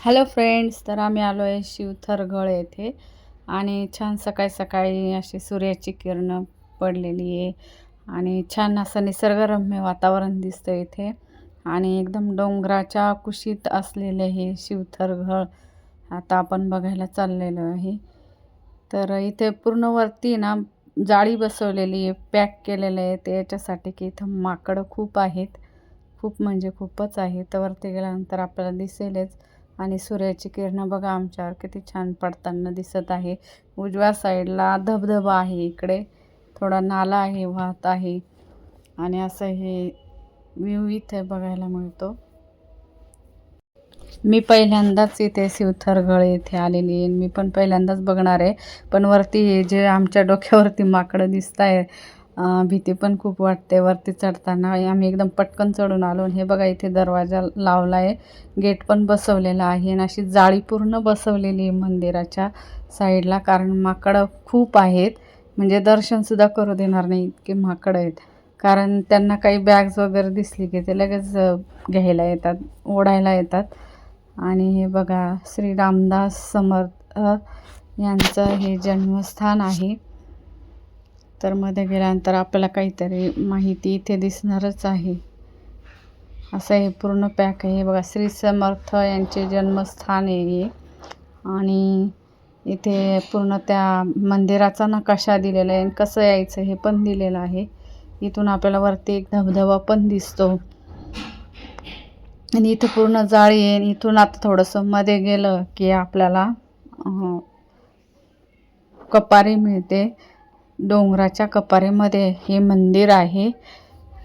Hello friends, तर आम्ही आलो आहे शिवथरगळ येथे आणि छान सकाळी सकाळी अशी सूर्याची किरणं पडलेली आहे आणि छान असं निसर्गरम्य वातावरण दिसतं इथे आणि एकदम डोंगराच्या कुशीत असलेले हे शिवथरगळ आता आपण बघायला चाललेलो आहे. तर इथे पूर्ण वरती ना जाळी बसवलेली आहे, पॅक केलेलं आहे ते याच्यासाठी की इथं माकडं खूप आहेत. खूप म्हणजे खूपच आहे. तर वरती गेल्यानंतर आपल्याला दिसेलच आणि सूर्याची किरणं बघा आमच्यावर किती छान पडताना दिसत आहे. उजव्या साईडला धबधबा आहे, इकडे थोडा नाला आहे, वाहत आहे आणि असं हे व्ह्यू इथे बघायला मिळतो. मी पहिल्यांदाच इथे शिवथरगळ येथे आलेली आहे. मी पण पहिल्यांदाच बघणार आहे. पण वरती हे जे आमच्या डोक्यावरती माकडं दिसत आहे, भीती पण खूप वाटते वरती चढताना. आम्ही एकदम पटकन चढून आलो. हे बघा इथे दरवाजा लावला आहे, गेट पण बसवलेला आहे आणि अशी जाळी पूर्ण बसवलेली आहे मंदिराच्या साईडला, कारण माकडं खूप आहेत. म्हणजे दर्शनसुद्धा करू देणार नाही इतके माकडं आहेत. कारण त्यांना काही बॅग्स वगैरे दिसली की ते लगेच घ्यायला येतात, ओढायला येतात. आणि हे बघा श्री रामदास समर्थ यांचं हे जन्मस्थान आहे. तर मध्ये गेल्यानंतर आपल्याला काहीतरी माहिती इथे दिसणारच आहे. असं हे पूर्ण पॅक आहे. हे बघा श्री समर्थ यांचे जन्मस्थान आहे आणि इथे पूर्ण त्या मंदिराचा नकाशा दिलेला आहे आणि कसं यायचं हे पण दिलेलं आहे. इथून आपल्याला वरती एक धबधबा पण दिसतो आणि इथे पूर्ण जाळी आहे. इथून आता थोडंसं मध्ये गेलं की आपल्याला कपारी मिळते. डोंगराच्या कपारीमध्ये हे मंदिर आहे.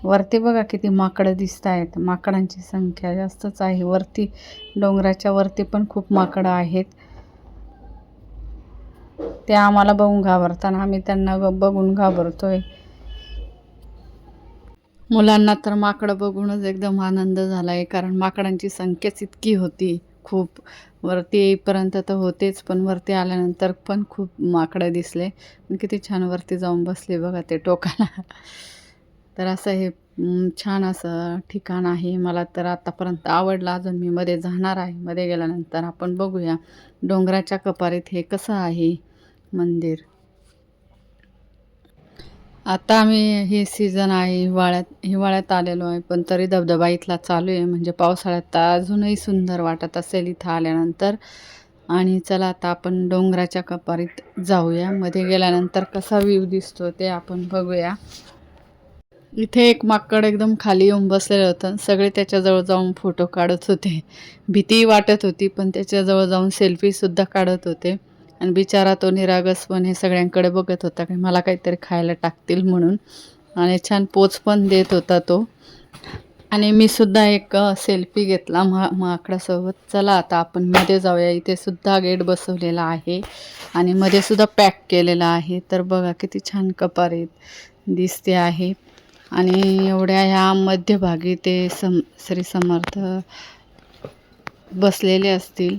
वरती बघा किती माकडं दिसत आहेत. माकडांची संख्या जास्तच आहे. वरती डोंगराच्या वरती पण खूप माकडं आहेत. ते आम्हाला बघून घाबरताना आम्ही त्यांना बघून घाबरतोय. मुलांना तर माकडं बघूनच एकदम आनंद झाला आहे, कारण माकडांची संख्याच इतकी होती. खूप वरती येईपर्यंत तर होतेच, पण वरती आल्यानंतर पण खूप माकडं दिसले. किती छान वरती जाऊन बसले बघा ते टोकाला. तर असं हे छान असं ठिकाण आहे. मला तर आतापर्यंत आवडलं. अजून मी मध्ये जाणार आहे. मध्ये गेल्यानंतर आपण बघूया डोंगराच्या कपारीत हे कसं आहे मंदिर. आता आम्ही हे सीझन आहे हिवाळ्यात आलेलो आहे, पण तरी धबधबा इथला चालू आहे. म्हणजे पावसाळ्यात तर अजूनही सुंदर वाटत असेल इथं आल्यानंतर. आणि चला आता आपण डोंगराच्या कपारीत जाऊया. मध्ये गेल्यानंतर कसा व्ह्यू दिसतो ते आपण बघूया. इथे एक माकड एकदम खाली येऊन बसलेलं होतं. सगळे त्याच्याजवळ जाऊन फोटो काढत होते. भीती वाटत होती, पण त्याच्याजवळ जाऊन सेल्फीसुद्धा काढत होते. आणि बिचारा तो निरागसपणे सगळ्यांकडे बघत होता की मला काहीतरी खायला टाकतील म्हणून. आणि छान पोच पण देत होता तो. आणि मी सुद्धा एक सेल्फी घेतला माकडासोबत. चला आता आपण मध्ये जाऊया. इथे सुद्धा गेट बसवलेला आहे आणि मध्ये सुद्धा पॅक केलेला आहे. तर बघा किती छान कपारीत दिसते आहे. आणि एवढ्या ह्या मध्यभागी ते श्री समर्थ बसलेले असतील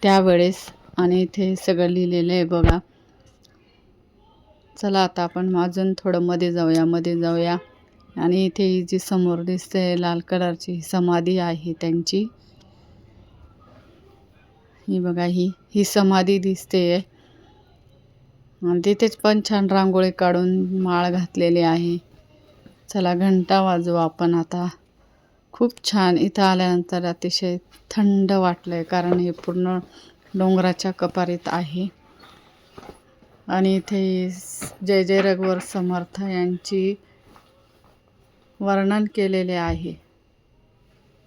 त्यावेळेस. आणि इथे सगळं लिहिलेलं आहे बघा. चला आता आपण अजून थोडं मध्ये जाऊया. आणि इथे ही जी समोर दिसते लाल कलरची समाधी आहे त्यांची. ही बघा ही समाधी दिसते. आणि तिथेच पण छान रांगोळी काढून माळ घातलेली आहे. चला घंटा वाजवू आपण आता. खूप छान इथं आल्यानंतर अतिशय थंड वाटलं आहे, कारण हे पूर्ण डोंगराच्या कपारीत आहे. आणि इथे जय जय रघुवर समर्थ यांची वर्णन केलेले आहे,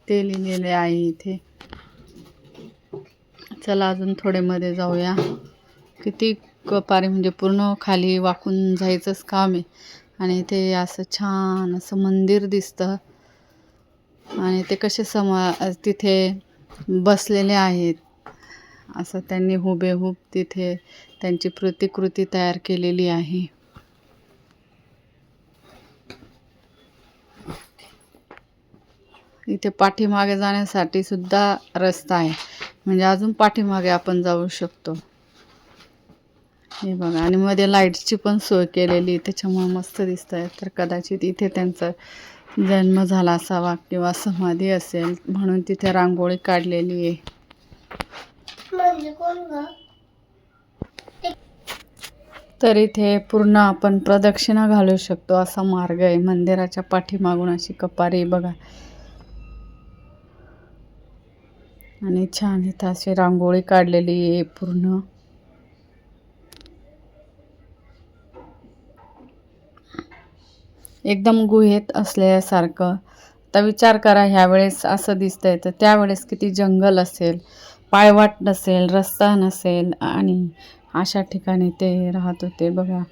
ते लिहिलेले आहे इथे. चला अजून थोडे मध्ये जाऊया. किती कपारी म्हणजे पूर्ण खाली वाकून जायचंच काम आहे. आणि इथे असं छान असं मंदिर दिसतं. आणि ते कसे तिथे बसलेले आहेत, असं त्यांनी हुबेहूब तिथे त्यांची प्रतिकृती तयार केलेली आहे. इथे पाठीमागे जाण्यासाठी सुद्धा रस्ता आहे, म्हणजे अजून पाठीमागे आपण जाऊ शकतो. हे बघा. आणि मध्ये लाईट्सची पण सोय केलेली, त्याच्यामुळे मस्त दिसत आहे. तर कदाचित इथे त्यांचा जन्म झाला असावा किंवा समाधी असेल, म्हणून तिथे रांगोळी काढलेली आहे. तर इथे पूर्ण आपण प्रदक्षिणा घालू शकतो असा मार्ग आहे. मंदिराच्या पाठीमागून अशी कपारी बघा, आणि छान इथं अशी रांगोळी काढलेली आहे पूर्ण. एकदम गुहेत असल्यासारखं. आता विचार करा, ह्या वेळेस असं दिसतंय तर त्यावेळेस किती जंगल असेल, पायवाट नसेल, रस्ता नसेल, आणि अशा ठिकाणी ते राहत होते बघा.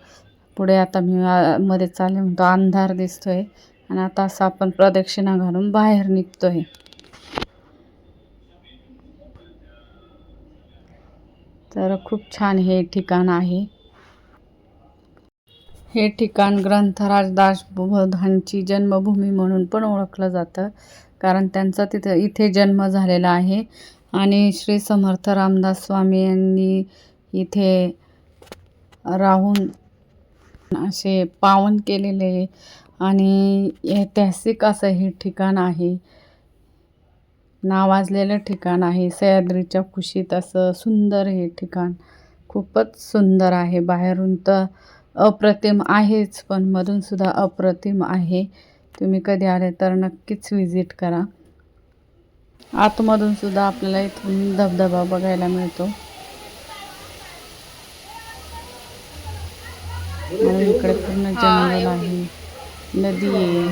पुढे आता मी मध्ये चालले म्हणतो अंधार दिसतोय, आणि आता असं आपण प्रदक्षिणा घालून बाहेर निघतोय. तर खूप छान हे ठिकाण आहे. हे ठिकाण ग्रंथराज दासबोधांची जन्मभूमी म्हणून पण ओळखलं जातं, कारण त्यांचा इथे जन्म झालेला आहे. आणि श्री समर्थ रामदास स्वामी यांनी इथे राहून असे पावन केलेले आणि ऐतिहासिक असं हे ठिकाण आहे. नावाजलेलं ठिकाण आहे. सह्याद्रीच्या कुशीत असं सुंदर हे ठिकाण, खूपच सुंदर आहे. बाहेरून तर अप्रतिम आहेच, पण मधून सुद्धा अप्रतिम आहे. तुम्ही कधी आले तर नक्कीच व्हिजिट करा. आतमधून सुद्धा आपल्याला इथून धबधबा बघायला मिळतो. आणि इकडे पूर्ण जंगल आहे, नदी आहे.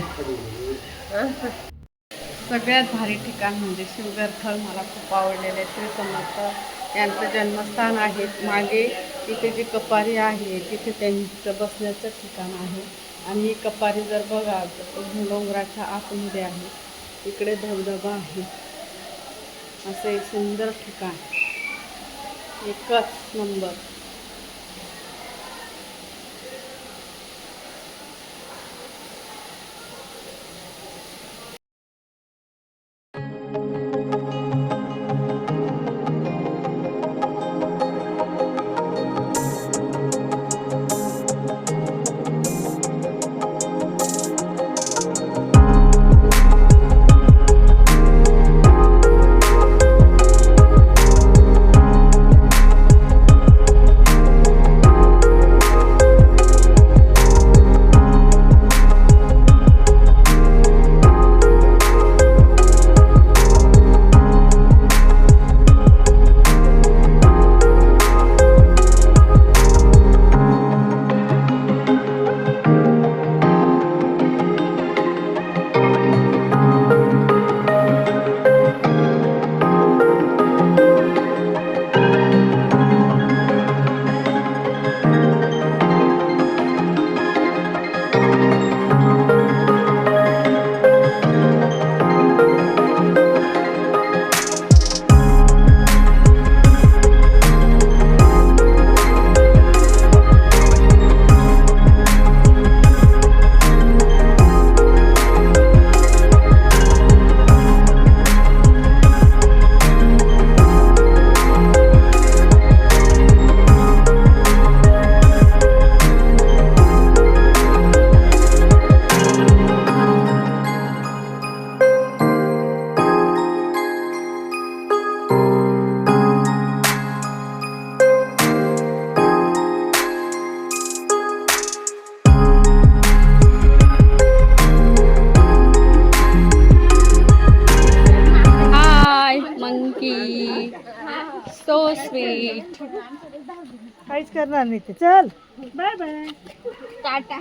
सगळ्यात भारी ठिकाण म्हणजे शिवगरथळ मला खूप आवडलेले. श्री समर्थ यांचं जन्मस्थान आहे. मागे इथे जी कपारी आहे तिथे त्यांचं बसण्याचं ठिकाण आहे. आणि ही कपारी जर बघा तर डोंगराच्या आतमध्ये आहे. इकडे धबधबा आहे. असं एक सुंदर ठिकाण, एकच नंबर. So sweet. काहीच करणार नाही ते. चल बाय बाय, टाटा.